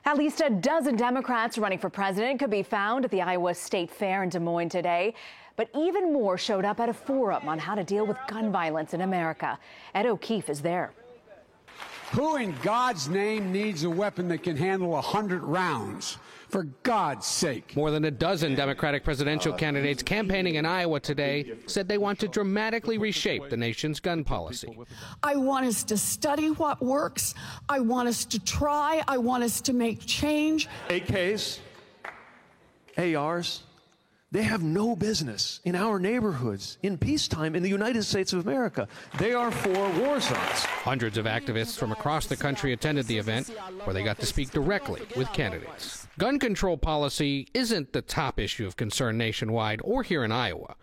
At least a dozen Democrats running for president could be found at the Iowa State Fair in Des Moines today. But even more showed up at a forum on how to deal with gun violence in America. Ed O'Keefe is there. Who in God's name needs a weapon that can handle 100 rounds? For God's sake. More than a dozen Democratic presidential candidates campaigning in Iowa today said they want to dramatically reshape the nation's gun policy. I want us to study what works. I want us to try. I want us to make change. AKs, ARs, they have no business in our neighborhoods in peacetime in the United States of America. They are for war zones. Hundreds of activists from across the country attended the event, where they got to speak directly with candidates. Gun control policy isn't the top issue of concern nationwide or here in Iowa.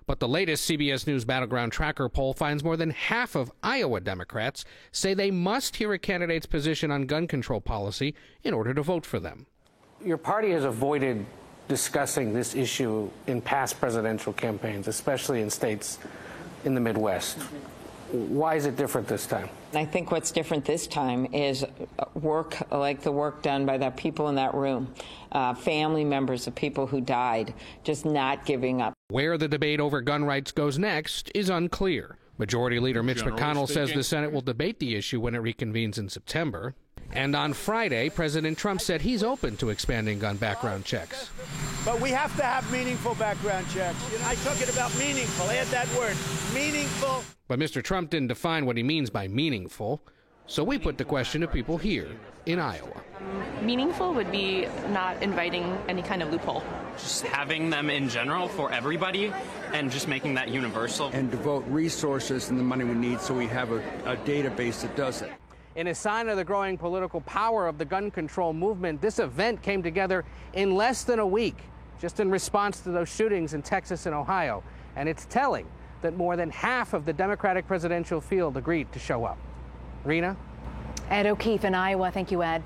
But the latest CBS News Battleground Tracker poll finds more than half of Iowa Democrats say they must hear a candidate's position on gun control policy in order to vote for them. Your party has avoided discussing this issue in past presidential campaigns, especially in states in the Midwest. Why is it different this time? I think what's different this time is work like the work done by the people in that room, family members of people who died, just not giving up. Where the debate over gun rights goes next is unclear. Majority Leader Mitch McConnell says the Senate will debate the issue when it reconvenes in September. And on Friday, President Trump said he's open to expanding gun background checks. But we have to have meaningful background checks. I talk it about meaningful. Add that word, meaningful. But Mr. Trump didn't define what he means by meaningful. So we put the question to people here in Iowa. Meaningful would be not inviting any kind of loophole. Just having them in general for everybody and just making that universal. And devote resources and the money we need so we have a database that does it. In a sign of the growing political power of the gun control movement, this event came together in less than a week, just in response to those shootings in Texas and Ohio. And it's telling that more than half of the Democratic presidential field agreed to show up. Rena? Ed O'Keefe in Iowa. Thank you, Ed.